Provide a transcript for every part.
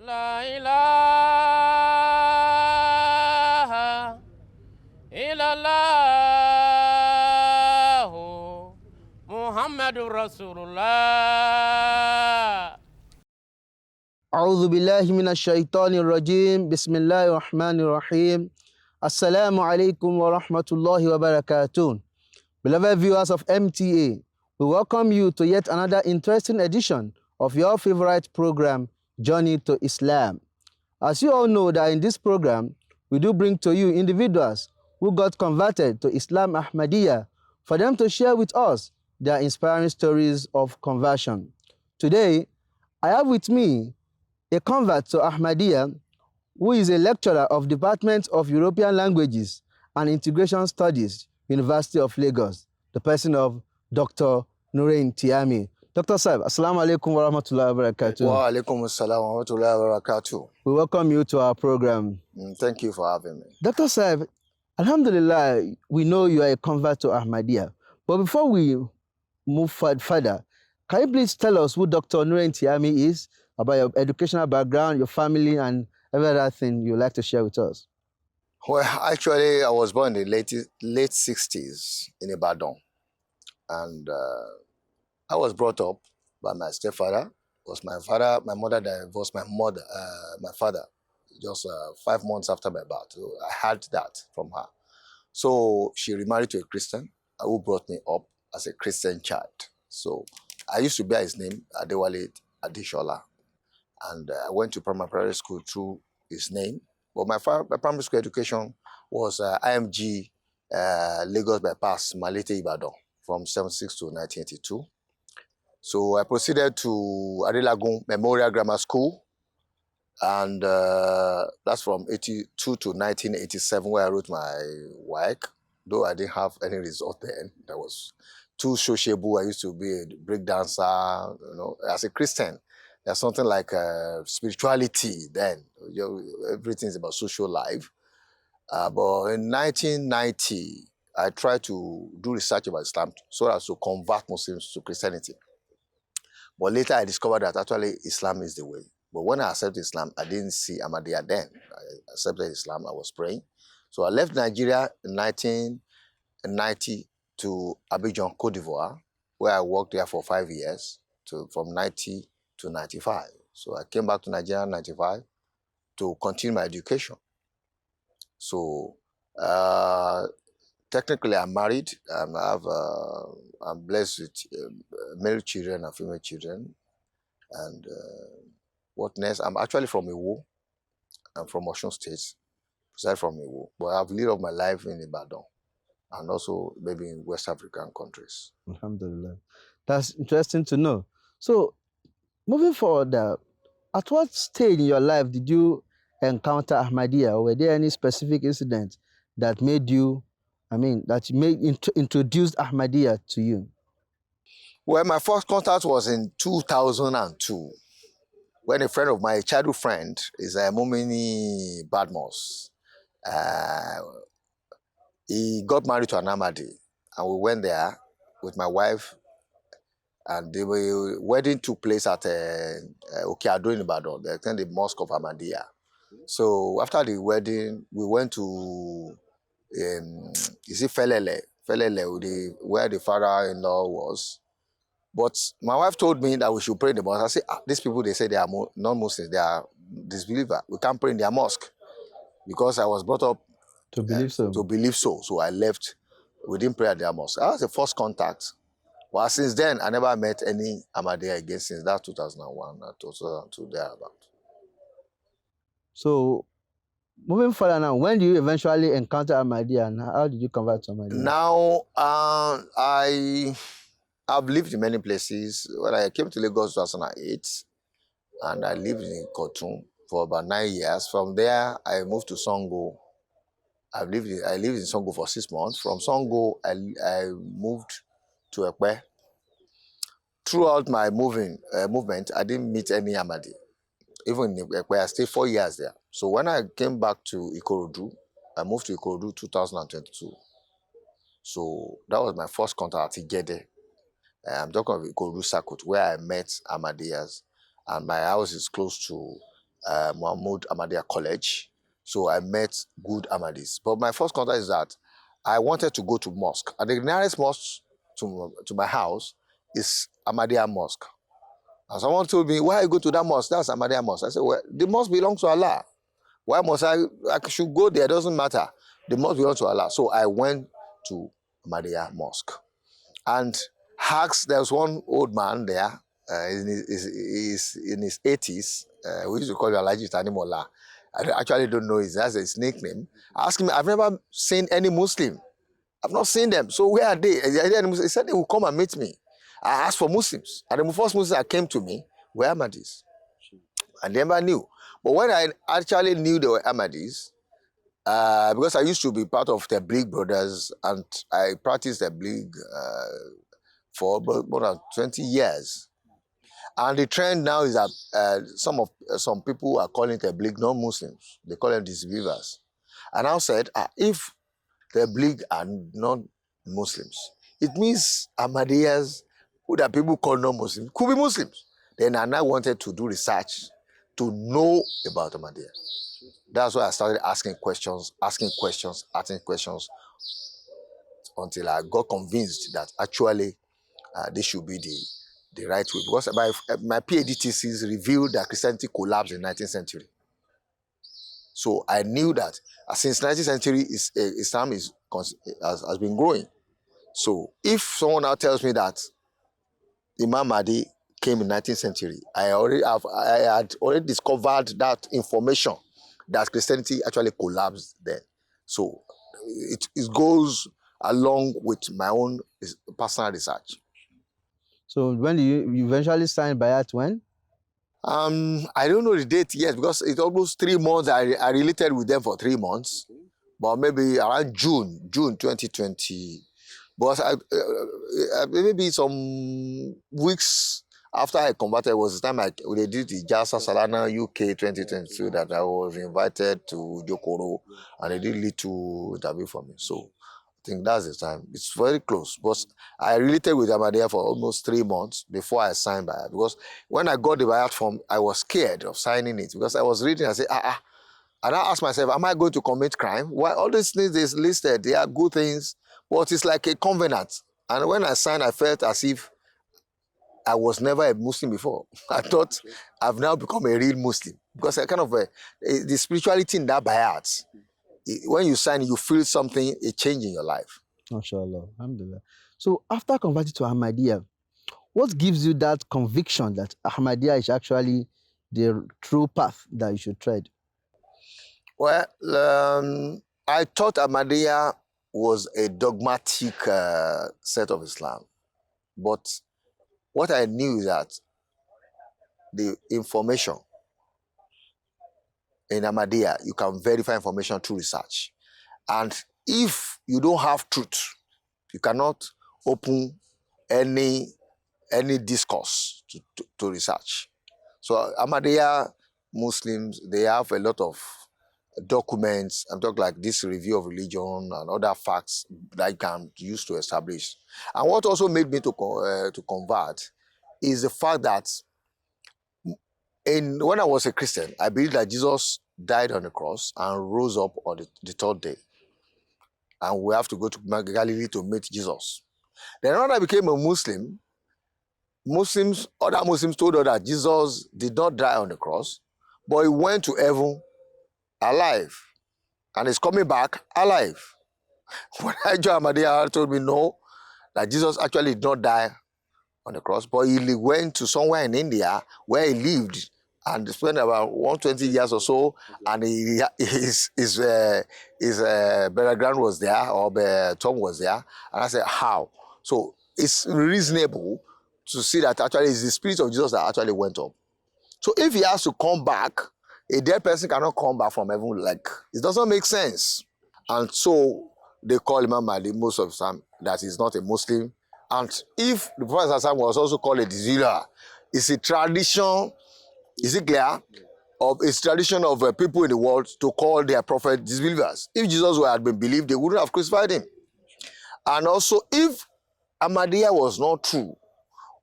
La ilaha illallah Muhammadur Rasulullah. أعوذ بالله من الشيطان الرجيم بسم الله الرحمن الرحيم Assalamu alaikum wa rahmatullahi wa barakatuh. Beloved viewers of MTA, we welcome you to yet another interesting edition of your favorite program, Journey to Islam. As you all know that in this program, we do bring to you individuals who got converted to Islam Ahmadiyya for them to share with us their inspiring stories of conversion. Today, I have with me a convert to Ahmadiyya who is a lecturer of Department of European Languages and Integration Studies, University of Lagos, the person of Dr. Nuraeni Tiamiyu. Dr. Saib, Assalamu alaikum wa rahmatullahi wa barakatuh. Wa alaikum assalam wa rahmatullahi wa barakatuh. We welcome you to our program. Thank you for having me. Dr. Saib, Alhamdulillah, we know you are a convert to Ahmadiyya. But before we move further, can you please tell us who Dr. Nuraeni Tiamiyu is, about your educational background, your family, and every other thing you'd like to share with us? Well, actually, I was born in the late 60s in Ibadan. And I was brought up by my stepfather. It was my father, my mother divorced my father just 5 months after my birth. So I had that from her. So she remarried to a Christian who brought me up as a Christian child. So I used to bear his name, Adewale Adeshola. And I went to primary school through his name. But my primary school education was IMG Lagos Bypass, Malete Ibadan, from 76 to 1982. So I proceeded to Adelagun Memorial Grammar School. And that's from 82 to 1987, where I wrote my work, though I didn't have any result then. That was too sociable. I used to be a break dancer, as a Christian. There's something like spirituality then. Everything's about social life. But in 1990, I tried to do research about Islam so as to convert Muslims to Christianity. But later I discovered that actually Islam is the way. But when I accepted Islam, I didn't see Ahmadiyya then. I accepted Islam, I was praying. So I left Nigeria in 1990 to Abidjan, Cote d'Ivoire, where I worked there for 5 years, from 90 to 95. So I came back to Nigeria in 95 to continue my education. So technically I'm married. I'm blessed with male children and female children. And what next? I'm actually from Iwo. I'm from Osun State, aside from Iwo. But I've lived all my life in Ibadan and also maybe in West African countries. Alhamdulillah. That's interesting to know. So, moving forward, at what stage in your life did you encounter Ahmadiyya? Or were there any specific incidents that made you, introduced Ahmadiyya to you? Well, my first contact was in 2002, when a friend of mine, a childhood friend, is Momini Badmos. He got married to an Ahmadi, and we went there with my wife. And the wedding took place at Okeado in Ibadan, the mosque of Ahmadiyya. So after the wedding, we went to, Felele, where the father-in-law was. But my wife told me that we should pray in the mosque. I said, these people, they say they are non-Muslims, they are disbelievers. We can't pray in their mosque. Because I was brought up to believe so. So I left. We didn't pray at their mosque. That was the first contact. Well, since then, I never met any Ahmadiyya again since that 2001 or 2002 thereabout. So, moving further now, when did you eventually encounter Ahmadiyya and how did you convert to Ahmadiyya? Now, I've lived in many places. When I came to Lagos in 2008, and I lived in Kotun for about 9 years. From there, I moved to Songo. I lived in Songo for 6 months. From Songo, I moved to Ekpe. Throughout my movement, I didn't meet any Ahmadi. Even in Ekpe, I stayed 4 years there. So when I came back to Ikorodu, I moved to Ikorodu 2022. So that was my first contact at Igede. I'm talking of Ikorodu Circuit, where I met Ahmadiyyas. And my house is close to Mahmoud Ahmadiyya College. So I met good Ahmadis. But my first contact is that I wanted to go to mosque. And the nearest mosque to my house is Ahmadiyya Mosque. And someone told me, why you go to that mosque? That's Ahmadiyya Mosque. I said, well, the mosque belongs to Allah. Why must I should go there? It doesn't matter. The mosque belongs to Allah. So I went to Ahmadiyya Mosque. And there was one old man there, in his 80s. We used to call him Alhaji Tanimola. I actually don't know that's his nickname. I asked him, I've never seen any Muslim. I've not seen them. So where are they? He said they will come and meet me. I asked for Muslims. And the first Muslims that came to me were Ahmadis. I never knew. But when I actually knew they were Ahmadis, because I used to be part of the Tabligh Brothers, and I practiced the Tabligh for more than 20 years. And the trend now is that some people are calling the Tabligh non-Muslims. They call them disbelievers. And I said, if the Tabligh are non-Muslims, it means Ahmadiyyas, who that people call non-Muslims, could be Muslims. Then I now wanted to do research to know about Ahmadiyya. That's why I started asking questions until I got convinced that actually this should be the right way. Because my PhD thesis revealed that Christianity collapsed in the 19th century. So I knew that since 19th century, Islam has been growing. So if someone now tells me that Imam Mahdi came in 19th century, I had already discovered that information that Christianity actually collapsed then. So it goes along with my own personal research. So when you eventually signed Bayat, when? I don't know the date yet, because it's almost 3 months. I related with them for 3 months, but maybe around June 2020. But maybe some weeks after I converted was the time they did the Jalsa Salana UK 2022 that I was invited to Jokoro, and they did little interview for me. So I think that's the time. It's very close. But I related with Ahmadiyya for almost 3 months before I signed Bayat. Because when I got the Bayat form, I was scared of signing it, because I was reading and I said, And I asked myself, am I going to commit crime? Why all these things is listed, they are good things, but it's like a covenant. And when I signed, I felt as if I was never a Muslim before. I thought I've now become a real Muslim, because I kind of the spirituality in that Bayat. When you sign, you feel something, a change in your life. MashaAllah, alhamdulillah. So after converting to Ahmadiyya, what gives you that conviction that Ahmadiyya is actually the true path that you should tread? Well, I thought Ahmadiyya was a dogmatic set of Islam. But what I knew is that the information in Ahmadiyya, you can verify information through research. And if you don't have truth, you cannot open any discourse to research. So Ahmadiyya Muslims, they have a lot of documents. I'm talking like this review of religion and other facts that you can use to establish. And what also made me to convert is the fact that when I was a Christian, I believed that Jesus died on the cross and rose up on the third day. And we have to go to Galilee to meet Jesus. Then when I became a Muslim, other Muslims told us that Jesus did not die on the cross, but he went to heaven alive, and is coming back alive. When I joined Ahmadiyya, told me no, that Jesus actually did not die on the cross, but he went to somewhere in India where he lived and spent about 120 years or so, and his burial ground was there, or the tomb was there. And I said, how? So it's reasonable to see that actually it's the spirit of Jesus that actually went up. So if he has to come back, a dead person cannot come back from heaven. Like, it doesn't make sense. And so they call Imam Mahdi most of the time that he's not a Muslim. And if the Prophet was also called a disbeliever, it's a tradition, is it clear? It's tradition of people in the world to call their prophet disbelievers. If Jesus had been believed, they wouldn't have crucified him. And also, if Ahmadiyya was not true,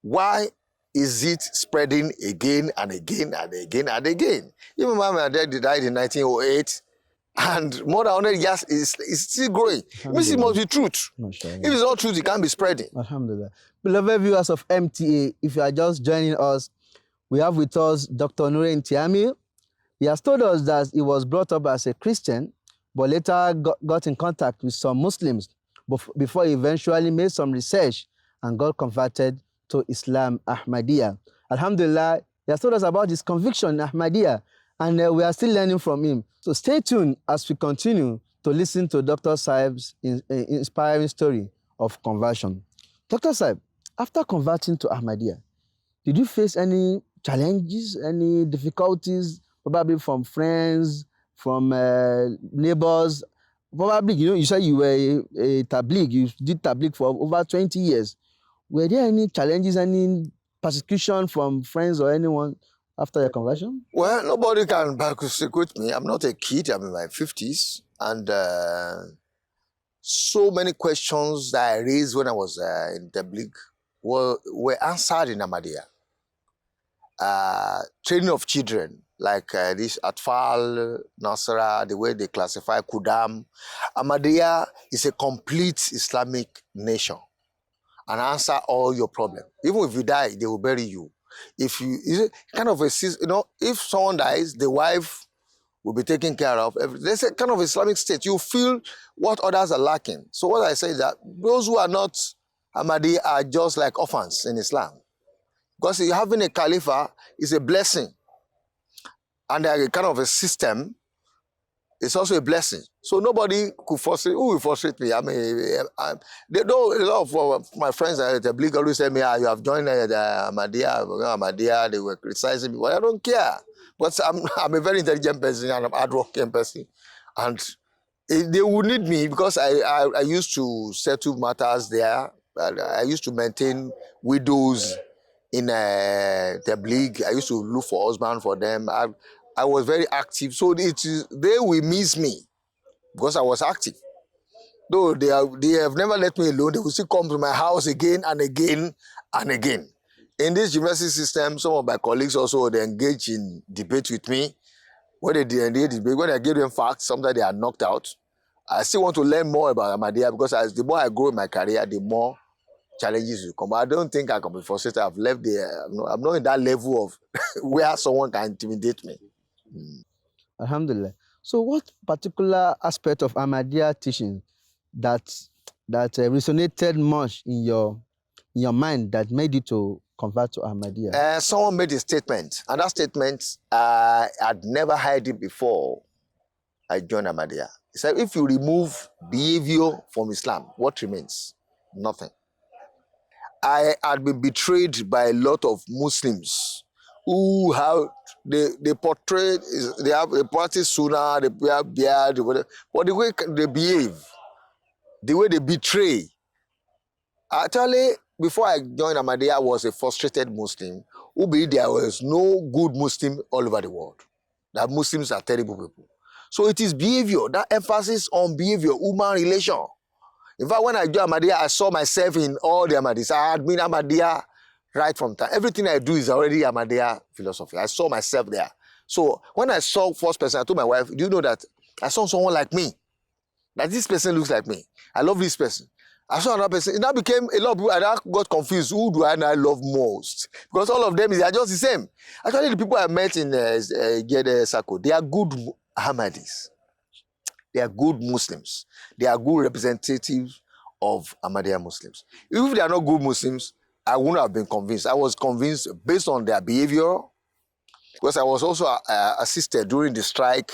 why is it spreading again and again and again and again? Even my dad died in 1908, and more than 100 years is still growing. It means it must be truth. If it's not truth, it can't be spreading. Alhamdulillah. Beloved viewers of MTA, if you are just joining us, we have with us Dr. Nuraeni Tiamiyu. He has told us that he was brought up as a Christian, but later got in contact with some Muslims before he eventually made some research and got converted to Islam, Ahmadiyya. Alhamdulillah, he has told us about his conviction in Ahmadiyya, and we are still learning from him. So stay tuned as we continue to listen to Dr. Saib's inspiring story of conversion. Dr. Saib, after converting to Ahmadiyya, did you face any challenges, any difficulties, probably from friends, from neighbors? Probably, you said you were a tabligh, you did tabligh for over 20 years. Were there any challenges, any persecution from friends or anyone after your conversion? Well, nobody can persecute me. I'm not a kid, I'm in my 50s. And so many questions that I raised when I was in tabligh were answered in Ahmadiyya. Training of children, like this Atfal, Nasra, the way they classify Kudam. Ahmadiyya is a complete Islamic nation and answer all your problems. Even if you die, they will bury you. If you, kind of a, if someone dies, the wife will be taken care of. There's a kind of Islamic state. You feel what others are lacking. So what I say is that those who are not Ahmadi are just like orphans in Islam. Because having a Khalifa is a blessing. And a kind of a system is also a blessing. So nobody could frustrate, who will frustrate me? I mean, a lot of my friends at the Tabligh always say me, you have joined the Ahmadiyya, they were criticizing me. Well, I don't care. But I'm a very intelligent person and I'm a hardworking person. And they would need me because I used to settle matters there. I used to maintain widows in Tabligh. I used to look for husband for them. I was very active. So they will miss me because I was active. Though they have never let me alone, they will still come to my house again and again and again. In this university system, some of my colleagues also, they engage in debate with me. When they debate, when I give them facts, sometimes they are knocked out. I still want to learn more about Ahmadiyya because the more I grow in my career, the more challenges will come. I don't think I can be frustrated. I've left there. I'm not in that level of where someone can intimidate me. Alhamdulillah. So what particular aspect of Ahmadiyya teaching that resonated much in your mind that made you to convert to Ahmadiyya? Someone made a statement, and that statement, I'd never heard it before I joined Ahmadiyya. He said, if you remove behavior from Islam, what remains? Nothing. I had been betrayed by a lot of Muslims who have, they practice sunnah, they wear beard, but the way they behave, the way they betray. Actually, before I joined Ahmadiyya, I was a frustrated Muslim who believed there was no good Muslim all over the world. That Muslims are terrible people. So it is behavior, that emphasis on behavior, human relation. In fact, when I joined Ahmadiyya, I saw myself in all the Ahmadiyyas. I had been Ahmadiyya right from time. Everything I do is already Ahmadiyya philosophy. I saw myself there. So when I saw first person, I told my wife, do you know that I saw someone like me? That this person looks like me. I love this person. I saw another person. It now became a lot of people. I now got confused. Who do I now love most? Because all of them are just the same. Actually, the people I met in Gede Sako, they are good Ahmadis. They are good Muslims. They are good representatives of Ahmadiyya Muslims. If they are not good Muslims, I wouldn't have been convinced. I was convinced based on their behavior, because I was also assisted during the strike.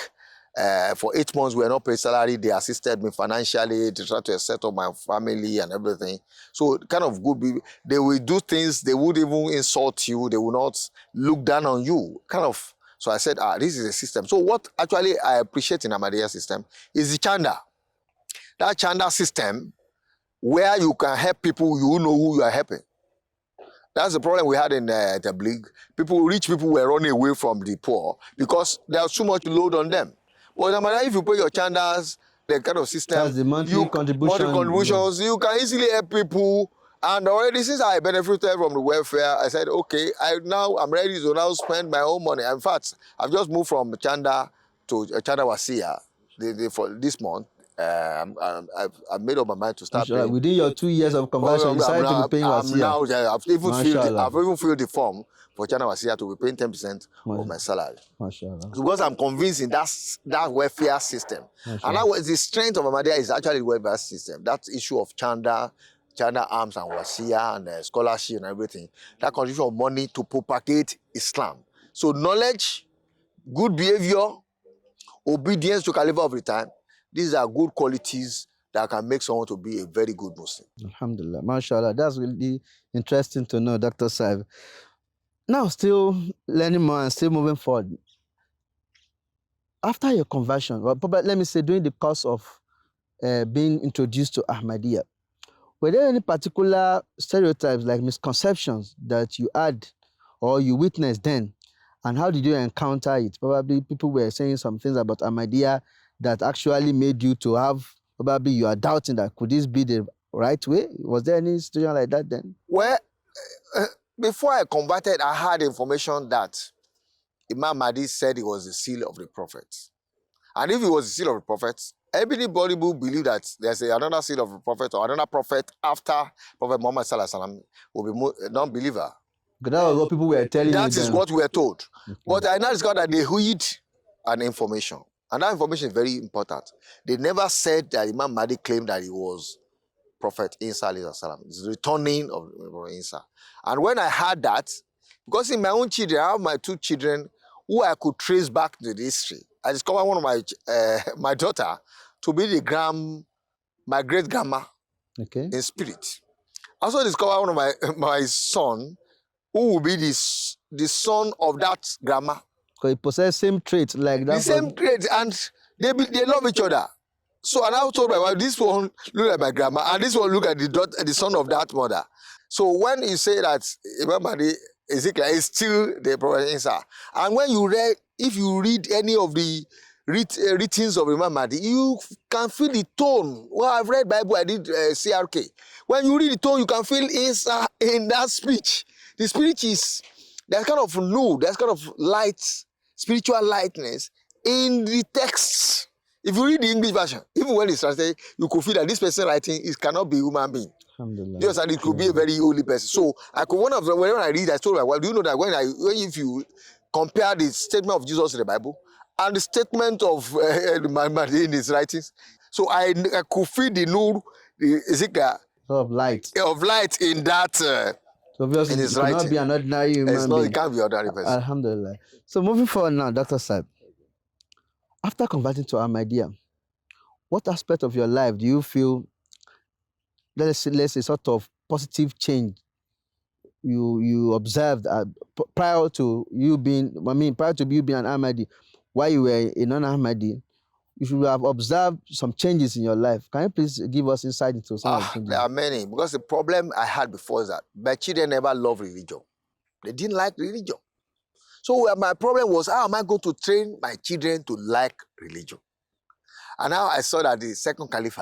For 8 months, we were not paid salary. They assisted me financially to try to set up my family and everything. So kind of good. They will do things. They would even insult you. They will not look down on you. Kind of. So I said, this is a system. So what actually I appreciate in Ahmadiyya system is the chanda. That chanda system where you can help people, you know who you are helping. That's the problem we had in Tabligh. Rich people were running away from the poor because there's too much load on them. But if you pay your chandas, the kind of system, that's the monthly contributions, you can easily help people And already since I benefited from the welfare, I said, okay, I'm ready to now spend my own money. In fact, I've just moved from Chanda to Chanda Wasia for this month. I've made up my mind to start Mashallah. paying. Within your 2 years of conversion, you decided to be paying Wasiya. Yeah, I've even filled the form for Chanda Wasia to be paying 10% of my salary. Mashallah. Because I'm convinced in that welfare system. Mashallah. And now the strength of Ahmadiyya is actually the welfare system. That issue of Chanda Arms and Wasiya and scholarship and everything. That contribution of money to propagate Islam. So knowledge, good behavior, obedience to Khalifa of the time, these are good qualities that can make someone to be a very good Muslim. Alhamdulillah. Mashallah. That's really interesting to know, Dr. Saib. Now, still learning more and still moving forward. After your conversion, well, let me say during the course of being introduced to Ahmadiyya, were there any particular stereotypes like misconceptions that you had or you witnessed then? And how did you encounter it? Probably people were saying some things about Ahmadiyya that actually made you to have, probably you are doubting that could this be the right way? Was there any situation like that then? Well, before I converted, I had information that Imam Mahdi said it was the seal of the prophet. And if it was the seal of the prophet, everybody who believe that there's another seal of the prophet or another prophet after Prophet Muhammad Sallallahu Alaihi Wasallam will be a non-believer. Because that was what people were telling you. That is what we were told. Okay. But I now discovered that they hid an information. And that information is very important. They never said that Imam Mahdi claimed that he was Prophet Isa Alayhi Salam. It's the returning of Isa. And when I heard that, because in my own children, I have my 2 children who I could trace back to the history. I discovered one of my daughter to be my great grandma in spirit. I also discovered one of my son who will be the son of that grandma. Because he possessed same traits like that. The same traits, and they love each other. So I now told my wife, this one look at my grandma, and this one look at the son of that mother. So when you say that Imam Mahdi Ezekiel is still the prophet Isa, and when if you read any of the writings of Imam Mahdi, you can feel the tone. Well, I've read Bible, I did CRK. When you read the tone, you can feel Isa in that speech. The speech there's kind of there's kind of light, spiritual lightness in the texts. If you read the English version, even when it's translated, you could feel that this person writing cannot be a human being. Yes, and it could be a very holy person. So I could whenever I read, I told my wife, do you know that if you compare the statement of Jesus in the Bible and the statement of Mahdi in his writings, so I could feel the Ezekiel of light in that. So obviously, in his it cannot be an ordinary human being. It can't be an ordinary person. Alhamdulillah. So moving forward now, Dr. Saib, after converting to Ahmadiyya, what aspect of your life do you feel, let's say sort of positive change you observed prior to you being an Ahmadi, while you were a non-Ahmadi? You should have observed some changes in your life. Can you please give us insight into some of the changes? There are many, because the problem I had before is that my children never loved religion. They didn't like religion. So my problem was, how am I going to train my children to like religion? And now I saw that the second Caliph,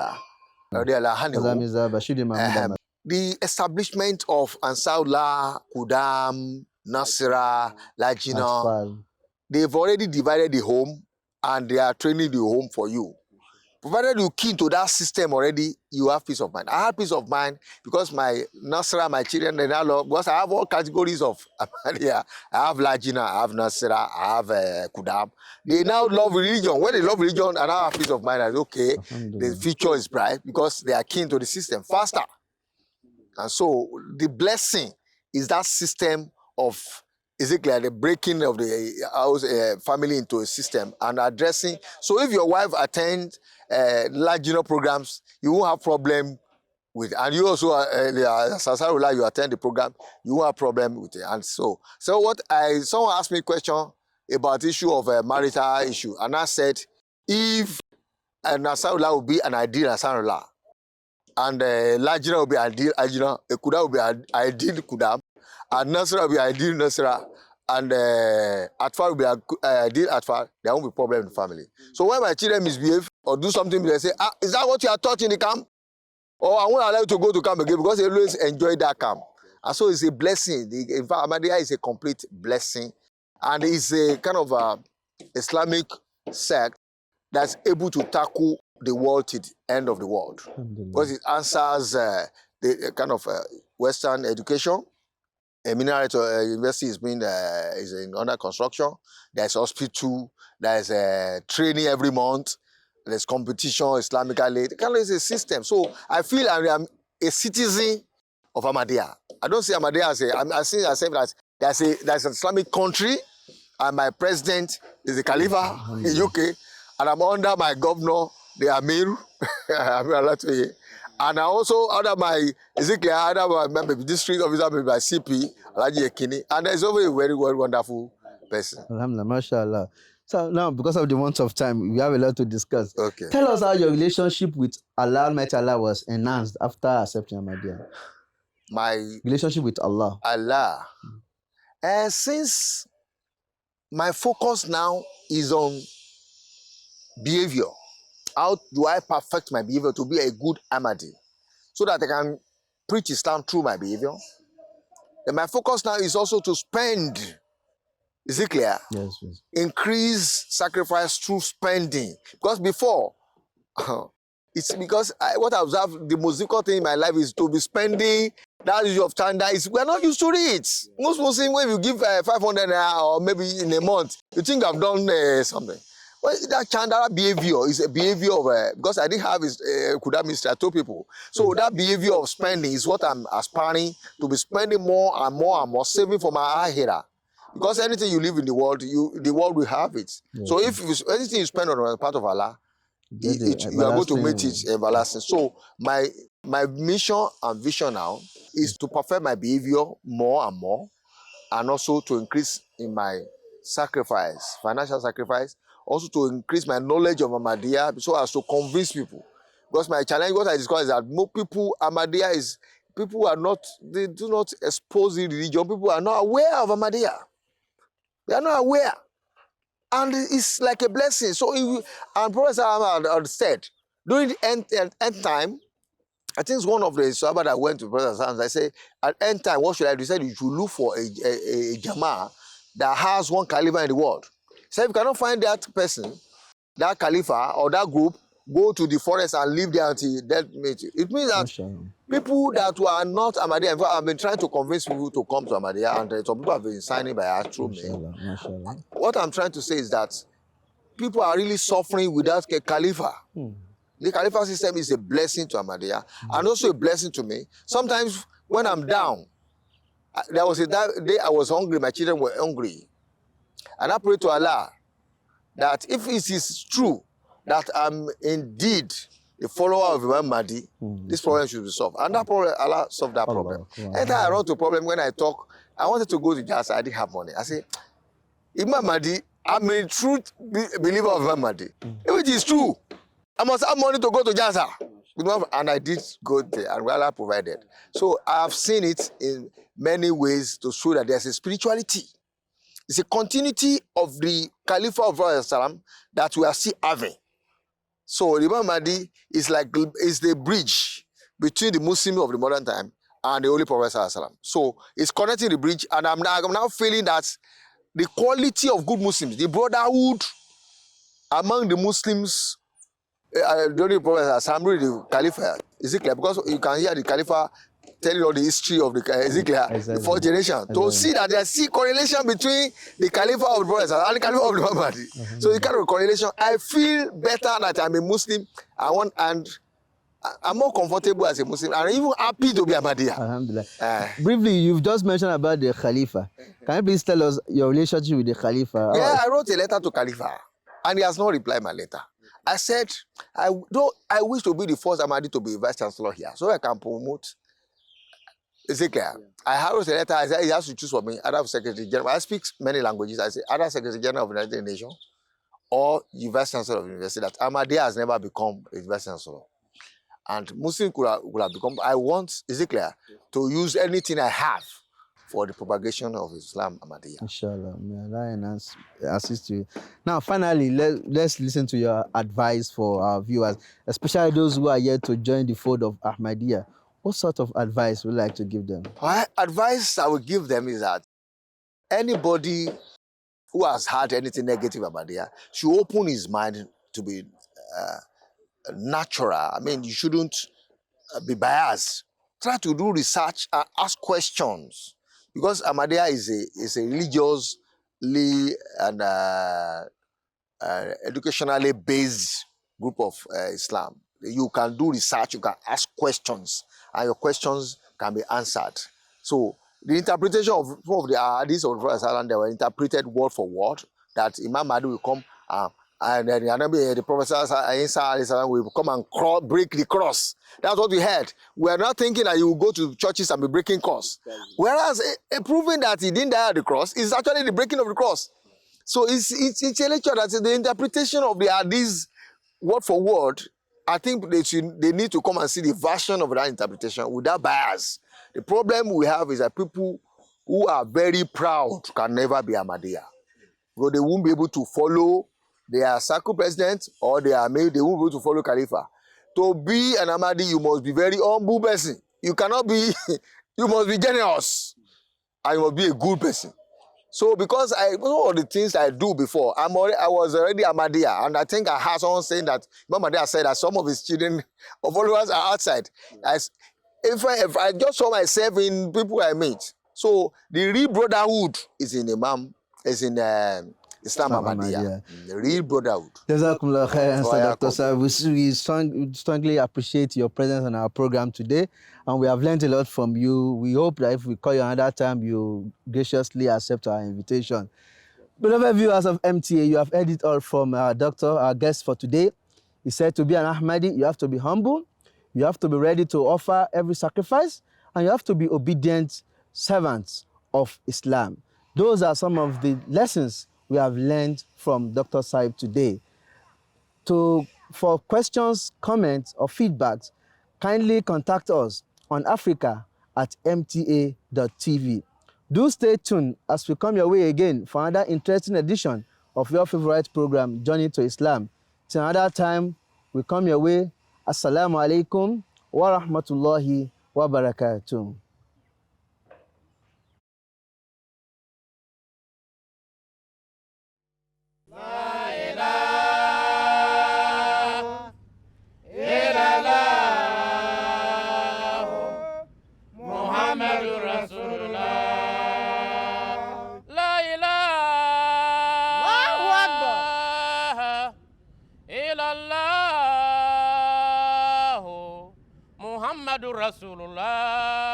the establishment of Ansarullah, Qudam, Nasira, Lajina, they've already divided the home and they are training the home for you. Provided you key to that system already, you have peace of mind. I have peace of mind because my Nasra, my children, they now love, because I have all categories of Ahmadiyya. I have Lajina, I have Nasra, I have Qudam. They now love religion. When they love religion, and I have peace of mind, that okay, the future is bright because they are keen to the system faster. And so the blessing is that system of Ezekiel, the breaking of the house family into a system and addressing. So if your wife attends large programs, you won't have problem with, and you also you attend the program, you won't have problem with it. And so someone asked me a question about the issue of a marital issue, and I said, if Nasarullah will be an ideal Nasarullah, and Lajina will be ideal Lajina, Kuda will be ideal Kuda, and Nasra will be ideal Nasra, and Atfar will be ideal Atfar, there won't be problem in the family. So when my children misbehave or do something, they say, is that what you are taught in the camp? Or I won't allow you to go to camp again because you always enjoy that camp. And so it's a blessing. In fact, Ahmadiyya is a complete blessing. And it's a kind of Islamic sect that's able to tackle the world to the end of the world. Because it answers the kind of Western education. A mineral university is under construction. There's hospital. There's training every month. There's competition Islamically. It kind of is a system. So I feel I'm a citizen of Ahmadiyya. I don't see Ahmadiyya as I see myself as there's an Islamic country, and my president is the Khalifa in UK, and I'm under my governor, the Amir, Amir Alatoye. And I also under my under my district officer, my CP, Alhaji Ekini, and there's always a very, very wonderful person. Alhamdulillah, mashallah. So now, because of the amount of time, we have a lot to discuss. Okay. Tell us how your relationship with Allah, Almighty Allah, was enhanced after accepting Ahmadiyya. My Relationship with Allah. Allah. And since my focus now is on behavior, how do I perfect my behavior to be a good Ahmadi so that I can preach Islam through my behavior? Then my focus now is also to spend. Is it clear? Yes, yes. Increase sacrifice through spending. Because before, it's because what I observe, the most difficult thing in my life is to be spending that issue of time. We're not used to it. Most Muslims, when you give 500 or maybe in a month, you think I've done something. Well, that behavior is a behavior of, because I didn't have Kuda ministry, I told people. So that behavior of spending is what I'm aspiring to be spending more and more and more, saving for my ahira. Because anything you live in the world, the world will have it. Yes. So if anything you spend on the part of Allah, you are going to make it everlasting. So my mission and vision now is to perfect my behavior more and more, and also to increase in my sacrifice, financial sacrifice, also to increase my knowledge of Ahmadiyya so as to convince people. Because my challenge, what I discovered is that more people, Ahmadiyya is, people are not, they do not expose the religion. People are not aware of Ahmadiyya. They are not aware. And it's like a blessing. So, and Prophet Muhammad said, during the end time, I think it's one of the Sahaba that went to Prophet Muhammad, I say, at end time, what should I do? He said, you should look for a Jama'ah that has one Khalifa in the world. So if you cannot find that person, that Khalifa or that group, go to the forest and live there until death meets you. It means that people that were not Ahmadiyya, in fact, I've been trying to convince people to come to Ahmadiyya, and some people have been signing by us through me. What I'm trying to say is that people are really suffering without a Khalifa. The Khalifa system is a blessing to Ahmadiyya and also a blessing to me. Sometimes when I'm down, there was a day I was hungry, my children were hungry. And I pray to Allah that if it is true that I'm indeed a follower of Imam Mahdi, this problem should be solved. And that problem, Allah solved that problem. Anytime I run to problem, when I talk, I wanted to go to Jasa, I didn't have money. I say, Imam Mahdi, I'm a true believer of Imam Mahdi. Which is true. I must have money to go to Jasa. And I did go there, and Allah provided. So I have seen it in many ways to show that there's a spirituality. It's a continuity of the Caliph of Prophet that we are still having. So Imam Mahdi is the bridge between the Muslim of the modern time and the Holy Prophet. So it's connecting the bridge, and I'm now feeling that the quality of good Muslims, the brotherhood among the Muslims during the Prophet, during the Caliph, is it clear? Because you can hear the Caliph telling all the history of the the fourth generation, to see that there's still correlation between the Caliph of the Prophet and the Caliph of the Muhammad. So the kind of correlation, I feel better that I'm a Muslim. And I'm more comfortable as a Muslim, and I'm even happy to be Ahmadiyya. Alhamdulillah. Briefly, you've just mentioned about the Khalifa. Can you please tell us your relationship with the Khalifa? Yeah, I wrote a letter to Khalifa, and he has not replied my letter. I said, I wish to be the first Ahmadi to be Vice Chancellor here, so I can promote. Is it clear? I wrote a letter. I said he has to choose for me either Secretary General. I speak many languages. I say either Secretary General of the United Nations or the Vice Chancellor of the University. That Ahmadiyya has never become a Vice Chancellor, and Muslim could have become. I want, is it clear, to use anything I have for the propagation of Islam Ahmadiyya. Inshallah, may Allah assist you. Now, finally, let's listen to your advice for our viewers, especially those who are yet to join the fold of Ahmadiyya. What sort of advice would you like to give them? Advice I would give them is that anybody who has had anything negative about Ahmadiyya should open his mind to be natural. I mean, you shouldn't be biased. Try to do research and ask questions, because Ahmadiyya is a religiously and educationally based group of Islam. You can do research, you can ask questions, and your questions can be answered. So the interpretation of some of the hadiths of the Prophet, they were interpreted word for word, that Imam Mahdi will come and then the Prophet will come and break the cross. That's what we heard. We are not thinking that you will go to churches and be breaking cross. Whereas proving that he didn't die at the cross is actually the breaking of the cross. So it's a lecture that the interpretation of the hadith word for word. I think they need to come and see the version of that interpretation without bias. The problem we have is that people who are very proud can never be Ahmadiyya. Because they won't be able to follow their circle president, or they won't be able to follow Khalifa. To be an Ahmadi, you must be very humble person. You cannot be, you must be generous, and you must be a good person. So because one of the things I do before, I was already Ahmadiyya, and I think I heard someone saying that Imam Ahmadiyya said that some of his children or followers are outside. If I just saw myself in people I meet, so the real brotherhood is in Islam Ahmadiyya. The real brotherhood. Jazakumullah khairan, Dr. Sir. We strongly appreciate your presence on our program today, and we have learned a lot from you. We hope that if we call you another time, you graciously accept our invitation. Beloved viewers of MTA, you have heard it all from our doctor, our guest for today. He said to be an Ahmadi, you have to be humble, you have to be ready to offer every sacrifice, and you have to be obedient servants of Islam. Those are some of the lessons we have learned from Dr. Saib today. For questions, comments, or feedbacks, kindly contact us on africa@mta.tv. Do stay tuned as we come your way again for another interesting edition of your favorite program, Journey to Islam. Till another time, we come your way. Assalamu alaikum wa rahmatullahi wa barakatuh. Rasulullah